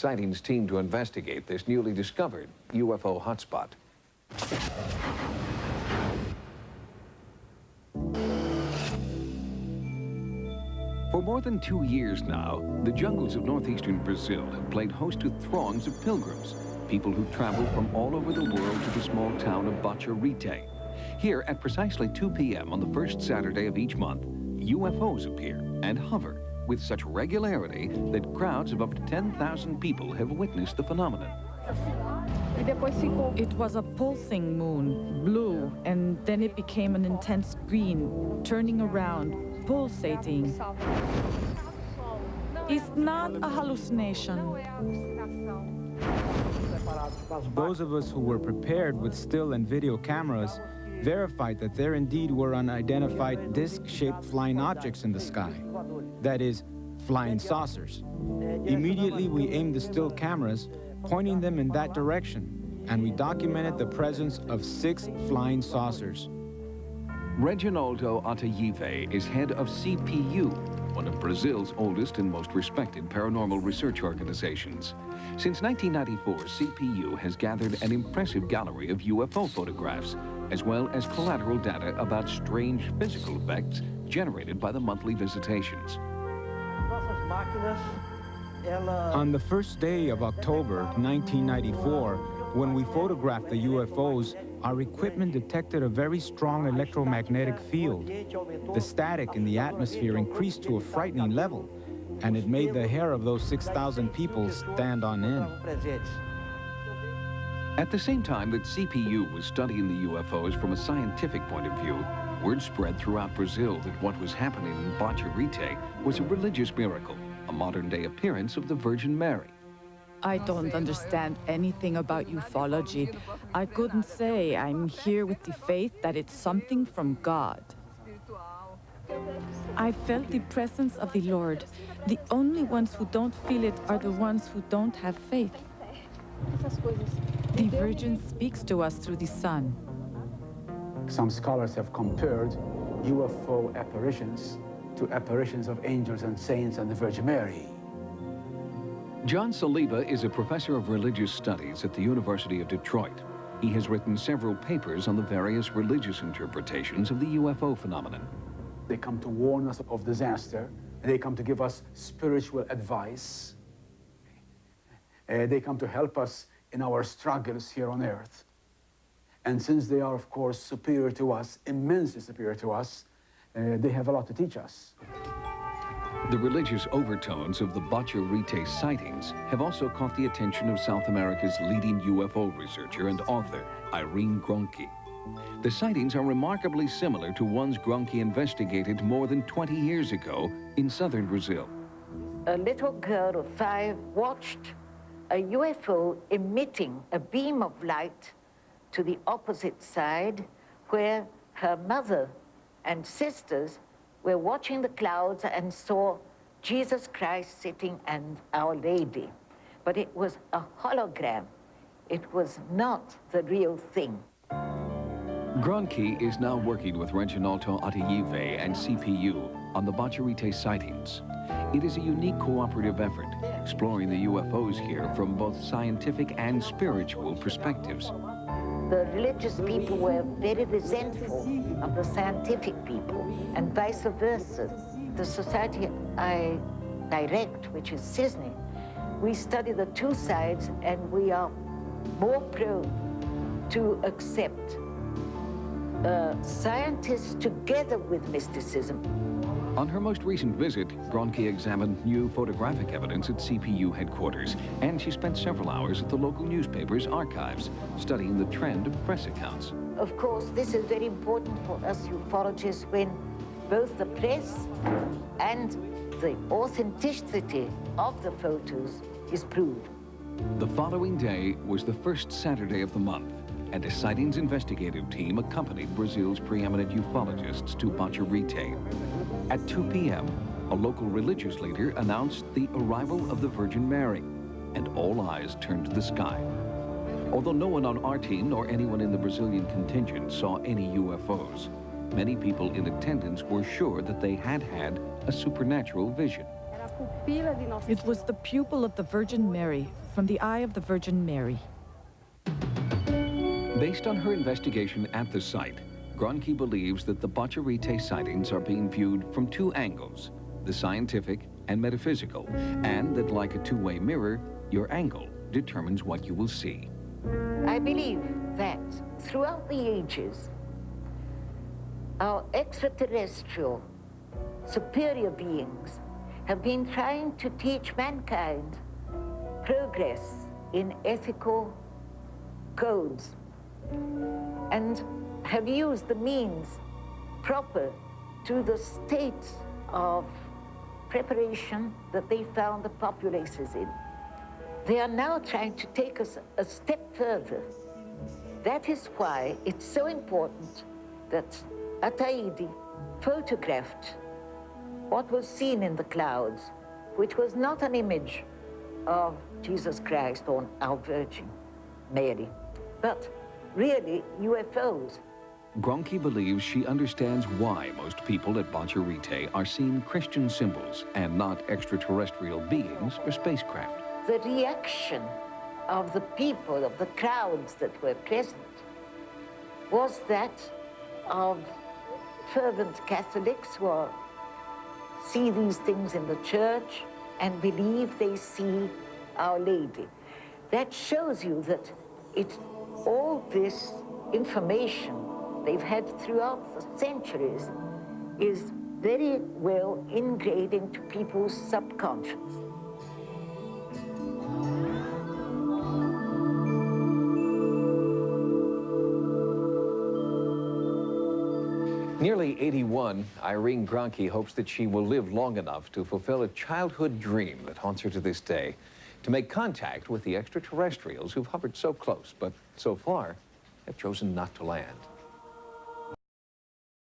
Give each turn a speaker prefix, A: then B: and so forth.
A: Sightings team to investigate this newly discovered UFO hotspot. For more than 2 years now, the jungles of northeastern Brazil have played host to throngs of pilgrims, people who travel from all over the world to the small town of Baturite. Here, at precisely 2 p.m. on the first Saturday of each month, UFOs appear and hover with such regularity that crowds of up to 10,000 people have witnessed the phenomenon.
B: It was a pulsing moon, blue, and then it became an intense green, turning around, pulsating. It's not a hallucination.
C: Those of us who were prepared with still and video cameras verified that there indeed were unidentified disc-shaped flying objects in the sky. That is, flying saucers. Immediately we aimed the still cameras, pointing them in that direction, and we documented the presence of 6 flying saucers.
A: Reginaldo Athayde is head of CPU, one of Brazil's oldest and most respected paranormal research organizations. Since 1994, CPU has gathered an impressive gallery of UFO photographs, as well as collateral data about strange physical effects generated by the monthly visitations.
C: On the first day of October 1994, when we photographed the UFOs, our equipment detected a very strong electromagnetic field. The static in the atmosphere increased to a frightening level, and it made the hair of those 6,000 people stand on end.
A: At the same time that CPU was studying the UFOs from a scientific point of view, word spread throughout Brazil that what was happening in Baturite was a religious miracle, a modern-day appearance of the Virgin Mary.
B: I don't understand anything about ufology. I couldn't say I'm here with the faith that it's something from God. I felt the presence of the Lord. The only ones who don't feel it are the ones who don't have faith. The Virgin speaks to us through the sun.
D: Some scholars have compared UFO apparitions to apparitions of angels and saints and the Virgin Mary.
A: John Saliba is a professor of religious studies at the University of Detroit. He has written several papers on the various religious interpretations of the UFO phenomenon.
D: They come to warn us of disaster. They come to give us spiritual advice. They come to help us in our struggles here on earth. And since they are, of course, superior to us, immensely superior to us, they have a lot to teach us.
A: The religious overtones of the Baturite sightings have also caught the attention of South America's leading UFO researcher and author, Irene Granchi. The sightings are remarkably similar to ones Granchi investigated more than 20 years ago in southern Brazil.
E: A little girl of 5 watched a UFO emitting a beam of light to the opposite side, where her mother and sisters were watching the clouds and saw Jesus Christ sitting and Our Lady. But it was a hologram. It was not the real thing.
A: Granchi is now working with Reginaldo Athayde and CPU on the Baturite sightings. It is a unique cooperative effort, exploring the UFOs here from both scientific and spiritual perspectives.
E: The religious people were very resentful of the scientific people, and vice versa. The society I direct, which is CISNY, we study the 2 sides, and we are more prone to accept scientists together with mysticism.
A: On her most recent visit, Granchi examined new photographic evidence at CPU headquarters, and she spent several hours at the local newspaper's archives, studying the trend of press accounts.
E: Of course, this is very important for us ufologists when both the press and the authenticity of the photos is proved.
A: The following day was the first Saturday of the month, and a sightings investigative team accompanied Brazil's preeminent ufologists to Baturite. At 2 p.m., a local religious leader announced the arrival of the Virgin Mary, and all eyes turned to the sky. Although no one on our team nor anyone in the Brazilian contingent saw any UFOs, many people in attendance were sure that they had had a supernatural vision.
B: It was the pupil of the Virgin Mary, from the eye of the Virgin Mary.
A: Based on her investigation at the site, Granchi believes that the Baturite sightings are being viewed from two angles, the scientific and metaphysical, and that like a two-way mirror, your angle determines what you will see.
E: I believe that throughout the ages, our extraterrestrial superior beings have been trying to teach mankind progress in ethical codes and have used the means proper to the state of preparation that they found the populaces in. They are now trying to take us a step further. That is why it's so important that Athayde photographed what was seen in the clouds, which was not an image of Jesus Christ or our Virgin Mary, but really UFOs.
A: Granchi believes she understands why most people at Baturite are seeing Christian symbols and not extraterrestrial beings or spacecraft.
E: The reaction of the people, of the crowds that were present, was that of fervent Catholics who see these things in the church and believe they see Our Lady. That shows you that all this information they've had throughout the centuries is very well ingrained into people's subconscious.
A: Nearly 81, Irene Granchi hopes that she will live long enough to fulfill a childhood dream that haunts her to this day, to make contact with the extraterrestrials who've hovered so close, but so far have chosen not to land.